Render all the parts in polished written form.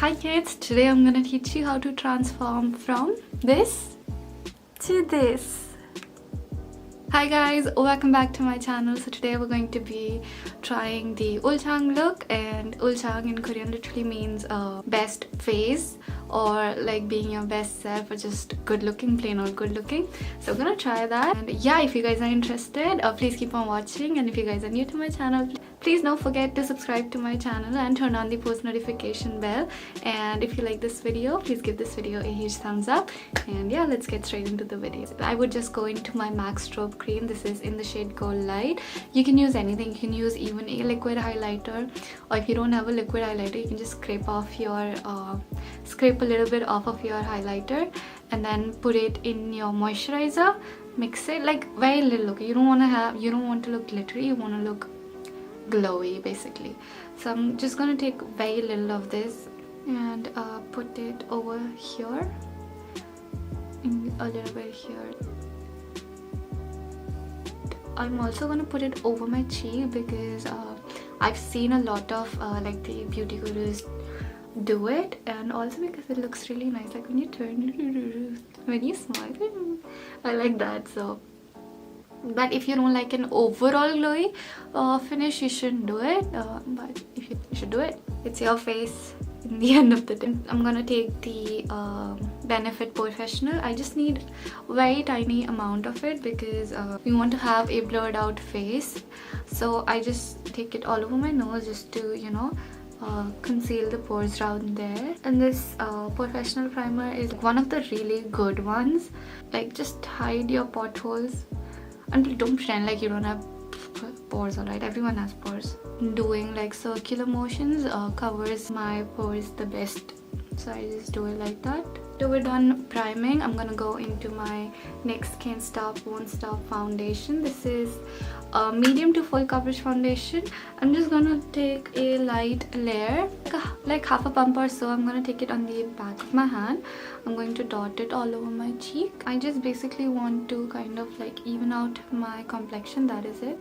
Hi kids, today I'm gonna teach you how to transform from this to this. Hi guys, welcome back to my channel. So today we're going to be trying the Ulzzang look, and Ulzzang in Korean literally means best face, or like being your best self, or just good looking, plain or good looking. So we're gonna try that, and yeah, if you guys are interested, please keep on watching, and if you guys are new to my channel, please don't forget to subscribe to my channel and turn on the post notification bell. And if you like this video, please give this video a huge thumbs up. And yeah, let's get straight into the video. I would just go into my MAC Strobe cream. This is in the shade Goldlite. You can use anything. You can use even a liquid highlighter, or if you don't have a liquid highlighter, you can just scrape a little bit off of your highlighter and then put it in your moisturizer. Mix it like very little. Okay, you don't want to look glittery. You want to look glowy basically. So I'm just gonna take very little of this and put it over here and a little bit here. I'm also gonna put it over my cheek because I've seen a lot of like the beauty gurus do it, and also because it looks really nice, like when you turn, when you smile. I like that. So but if you don't like an overall glowy finish, you shouldn't do it, but if you should do it, it's your face in the end of the day. I'm gonna take the Benefit POREfessional. I just need very tiny amount of it because we want to have a blurred out face. So I just take it all over my nose just to, you know, conceal the pores around there. And this POREfessional primer is one of the really good ones. Like, just hide your potholes and don't pretend like you don't have pores. Alright, everyone has pores. Doing like circular motions covers my pores the best, so I just do it like that. So we're done priming. I'm gonna go into my Nyx Can't Stop Won't Stop foundation. This is a medium to full coverage foundation. I'm just gonna take a light layer, like half a pump or so. I'm gonna take it on the back of my hand. I'm going to dot it all over my cheek. I just basically want to kind of like even out my complexion. That is it.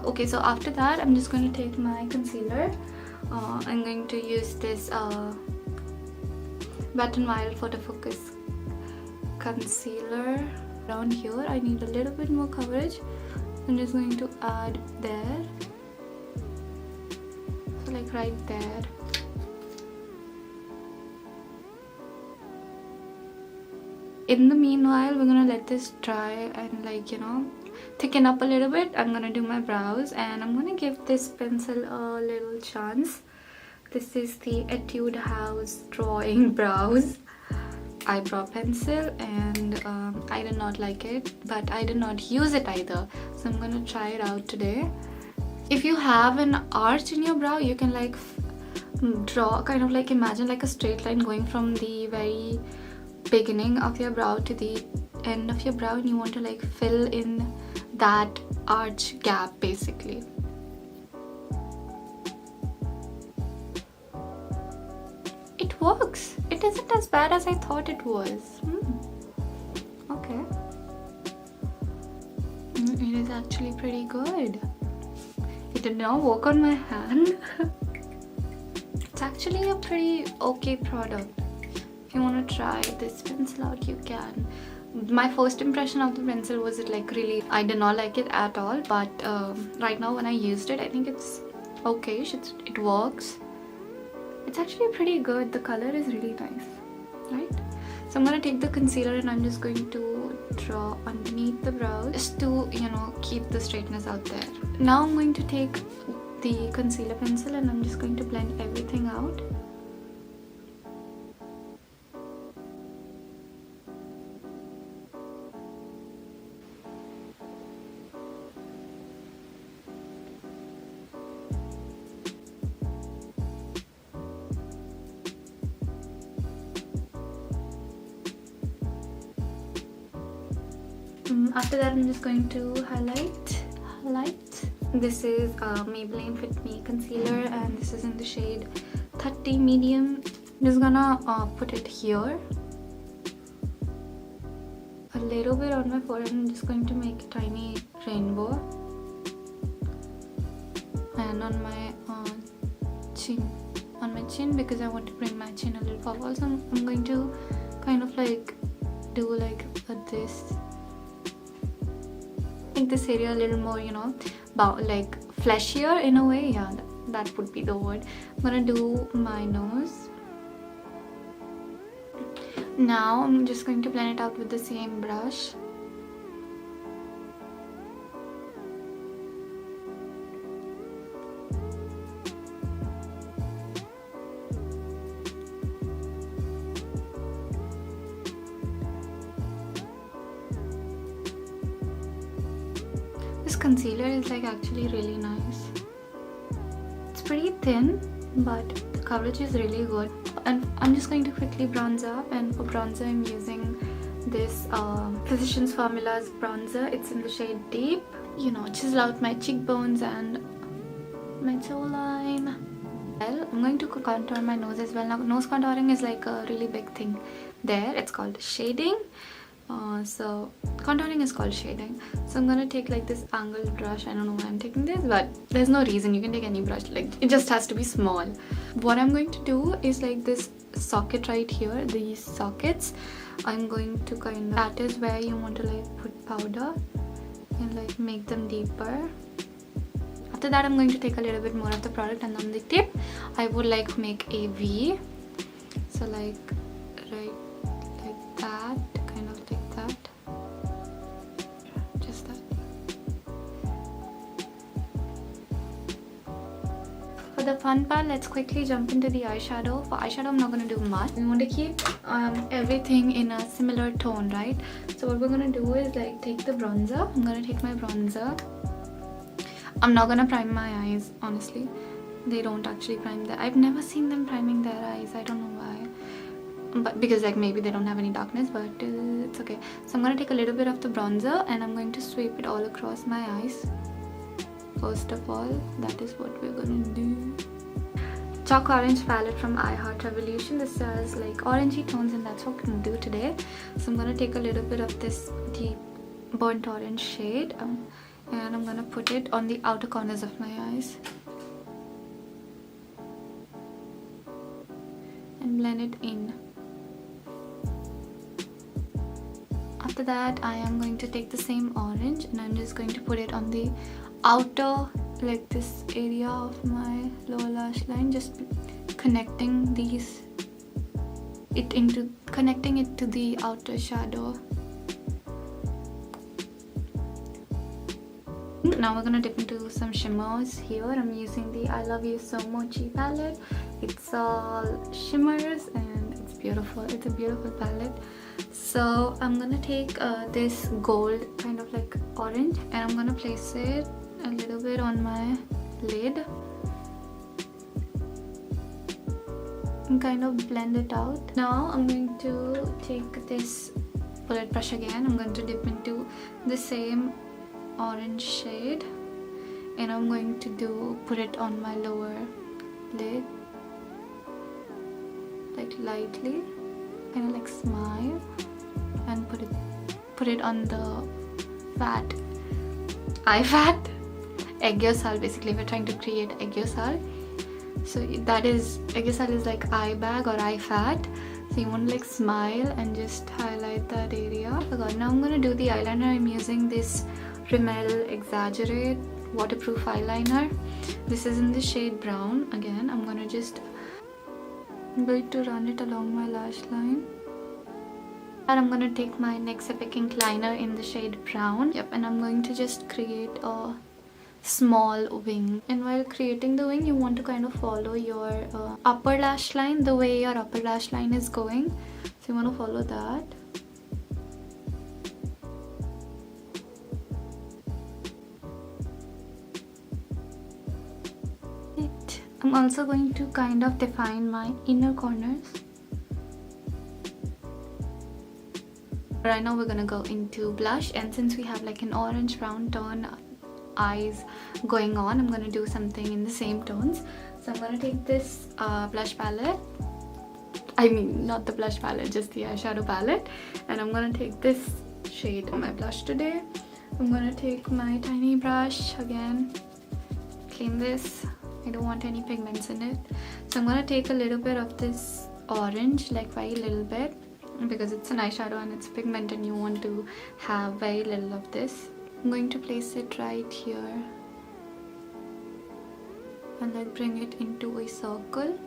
Okay, so after that, I'm just going to take my concealer. I'm going to use this WetnWild Photofocus concealer. Around here, I need a little bit more coverage. I'm just going to add there. So like right there. In the meanwhile, we're gonna let this dry and, like, you know, thicken up a little bit. I'm gonna do my brows, and I'm gonna give this pencil a little chance. This is the Etude House Drawing Brows eyebrow pencil, and I did not like it, but I did not use it either, so I'm gonna try it out today. If you have an arch in your brow, you can like draw, kind of like imagine like a straight line going from the very beginning of your brow to the end of your brow, and you want to like fill in that arch gap basically. It works. It isn't as bad as I thought it was. Okay. It is actually pretty good. It did not work on my hand. It's actually a pretty okay product. If you want to try this pencil out, you can. My first impression of the pencil was it like really, I did not like it at all, but right now when I used it, I think it's okay. It works. It's actually pretty good. The color is really nice, right? So I'm gonna take the concealer and I'm just going to draw underneath the brows just to, you know, keep the straightness out there. Now I'm going to take the concealer pencil and I'm just going to blend everything out. After that, I'm just going to highlight. This is Maybelline FitMe concealer, and this is in the shade 30 medium. I'm just gonna put it here, a little bit on my forehead. I'm just going to make a tiny rainbow. and on my chin. On my chin, because I want to bring my chin a little forward. So I'm going to kind of like do like this. Make this area a little more, you know, like fleshier in a way. Yeah, that would be the word. I'm gonna do my nose. Now I'm just going to blend it out with the same brush. This concealer is like actually really nice. It's pretty thin, but the coverage is really good. And I'm just going to quickly bronze up, and for bronzer I'm using this Physicians Formula's bronzer. It's in the shade Deep. You know, chisel out my cheekbones and my jawline. Well, I'm going to contour my nose as well. Now, nose contouring is like a really big thing there. It's called shading. So contouring is called shading. So I'm gonna take like this angled brush. I don't know why I'm taking this, but there's no reason. You can take any brush, like it just has to be small. What I'm going to do is like this socket right here, these sockets, I'm going to kind of, that is where you want to like put powder and like make them deeper. After that, I'm going to take a little bit more of the product, and on the tip I would like make a V. So like right like that, kind of like that, just that. For the fun part, let's quickly jump into the eyeshadow. For eyeshadow, I'm not going to do much. We want to keep everything in a similar tone, right? So what we're going to do is like take the bronzer. I'm going to take my bronzer. I'm not going to prime my eyes, honestly. They don't actually prime their... I've never seen them priming their eyes. I don't know why. But because like maybe they don't have any darkness, but it's okay. So I'm going to take a little bit of the bronzer and I'm going to sweep it all across my eyes. First of all, that is what we're going to do. Chocorange palette from Heart Revolution. This has like orangey tones, and that's what we're going to do today. So I'm going to take a little bit of this deep burnt orange shade and I'm going to put it on the outer corners of my eyes and blend it in. After that, I am going to take the same orange and I'm just going to put it on the outer, like this area of my lower lash line, just connecting connecting it to the outer shadow. Now we're gonna dip into some shimmers here. I'm using the I Love You So Mochi palette. It's all shimmers and it's beautiful. It's a beautiful palette. So I'm gonna take this gold kind of like orange and I'm gonna place it a little bit on my lid and kind of blend it out. Now I'm going to take this bullet brush again. I'm going to dip into the same orange shade and I'm going to put it on my lower lid, like lightly, kind of like smile, and put it on the eye fat, aegyosal. Basically, we're trying to create aegyosal. So that is, aegyosal is like eye bag or eye fat. So you want to like smile and just highlight that area. Now I'm gonna do the eyeliner. I'm using this Rimmel Exaggerate waterproof eyeliner. This is in the shade brown. Again, I'm going to run it along my lash line. And I'm going to take my NYX Epic Ink liner in the shade brown. Yep, and I'm going to just create a small wing. And while creating the wing, you want to kind of follow your upper lash line, the way your upper lash line is going. So you want to follow that. I'm also going to kind of define my inner corners. Right now we're gonna go into blush, and since we have like an orange brown tone eyes going on, I'm gonna do something in the same tones. So I'm gonna take this blush palette, I mean not the blush palette, just the eyeshadow palette, and I'm gonna take this shade on my blush today. I'm gonna take my tiny brush again, clean this. I don't want any pigments in it. So I'm gonna take a little bit of this orange, like very little bit, because it's an eyeshadow and it's pigment and you want to have very little of this. I'm going to place it right here and like bring it into a circle.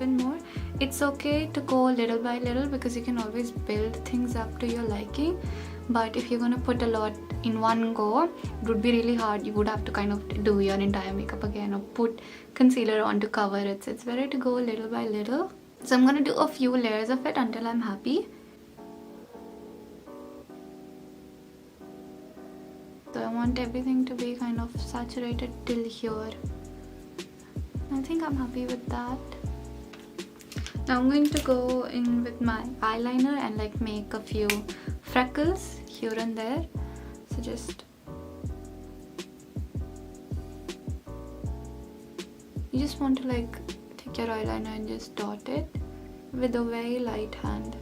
More. It's okay to go little by little because you can always build things up to your liking, but if you're gonna put a lot in one go, it would be really hard. You would have to kind of do your entire makeup again or put concealer on to cover it. So it's better to go little by little. So I'm gonna do a few layers of it until I'm happy. So I want everything to be kind of saturated till here. I think I'm happy with that. Now I'm going to go in with my eyeliner and like make a few freckles here and there. So you just want to like take your eyeliner and just dot it with a very light hand.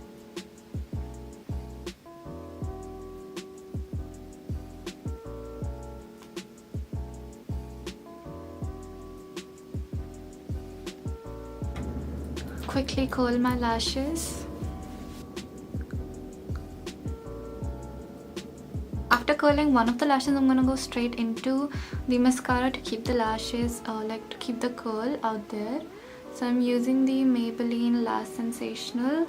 Quickly curl my lashes. After curling one of the lashes, I'm gonna go straight into the mascara to keep the lashes, to keep the curl out there. So I'm using the Maybelline Lash Sensational.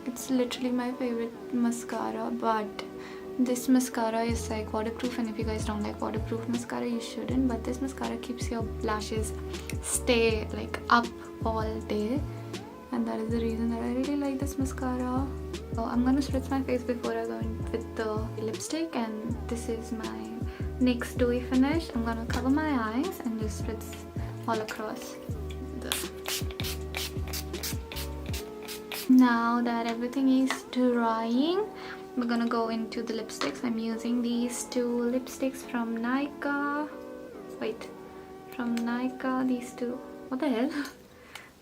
It's literally my favorite mascara, but this mascara is like waterproof, and if you guys don't like waterproof mascara, you shouldn't. But this mascara keeps your lashes stay like up all day, and that is the reason that I really like this mascara. So I'm gonna spritz my face before I go in with the lipstick, and this is my Nyx Dewy finish. I'm gonna cover my eyes and just spritz all across. Now that everything is drying, we're gonna go into the lipsticks. I'm using these two lipsticks from Nyka. These two. What the hell?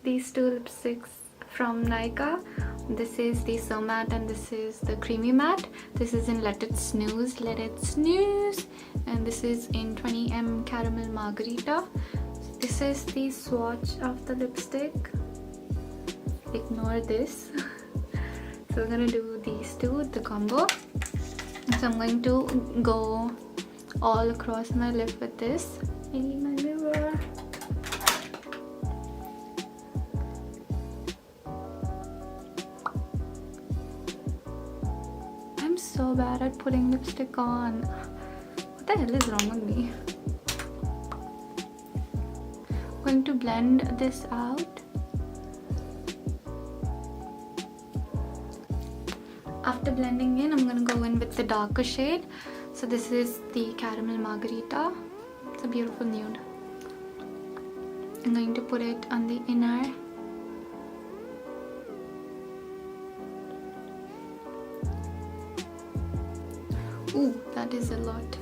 These two lipsticks from Nyka. This is the So Matte and this is the Creamy Matte. This is in Let It Snooze. And this is in 20M Caramel Margarita. This is the swatch of the lipstick. Ignore this. So we're gonna do these two, the combo. So I'm going to go all across my lip with this. I need my mirror. I'm so bad at putting lipstick on. What the hell is wrong with me? I'm going to blend this out. After blending in, I'm gonna go in with the darker shade. So this is the Caramel Margarita. It's a beautiful nude. I'm going to put it on the inner. Ooh, that is a lot.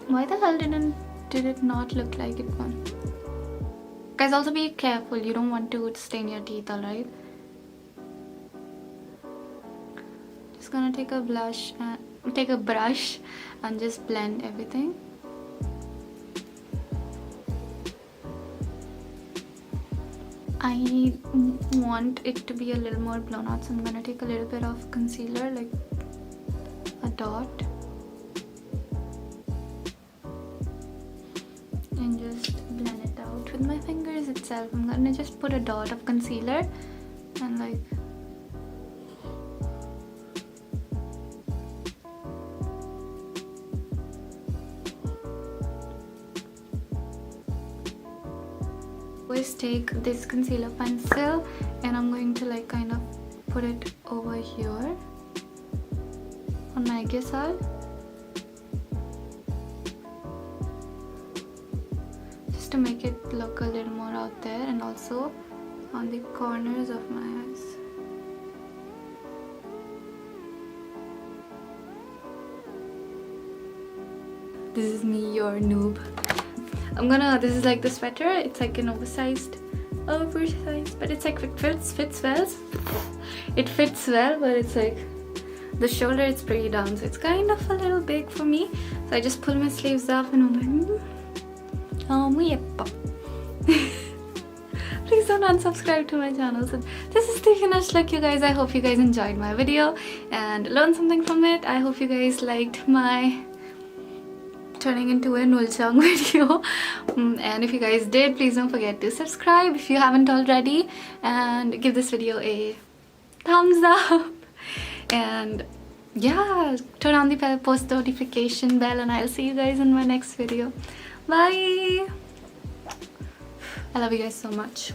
Why the hell did it not look like it one? Guys, also be careful. You don't want to stain your teeth, alright? Just gonna take a brush and just blend everything. I want it to be a little more blown out, so I'm gonna take a little bit of concealer, like a dot, and just blend it out with my fingers itself. I'm gonna just put a dot of concealer and like always take this concealer pencil and I'm going to like kind of put it over here on my side. To make it look a little more out there, and also on the corners of my eyes. This is me, your noob. This is like the sweater. It's like an oversized, but it's like it fits well. It fits well, but it's like the shoulder is pretty down, so it's kind of a little big for me. So I just pull my sleeves up and I'm like, oh, yeppa. Please don't unsubscribe to my channel. So this is the finished look, you guys. I hope you guys enjoyed my video and learned something from it. I hope you guys liked my turning into an Ulzzang video. And if you guys did, please don't forget to subscribe if you haven't already, and give this video a thumbs up. And yeah, turn on the post notification bell, and I'll see you guys in my next video. Bye. I love you guys so much.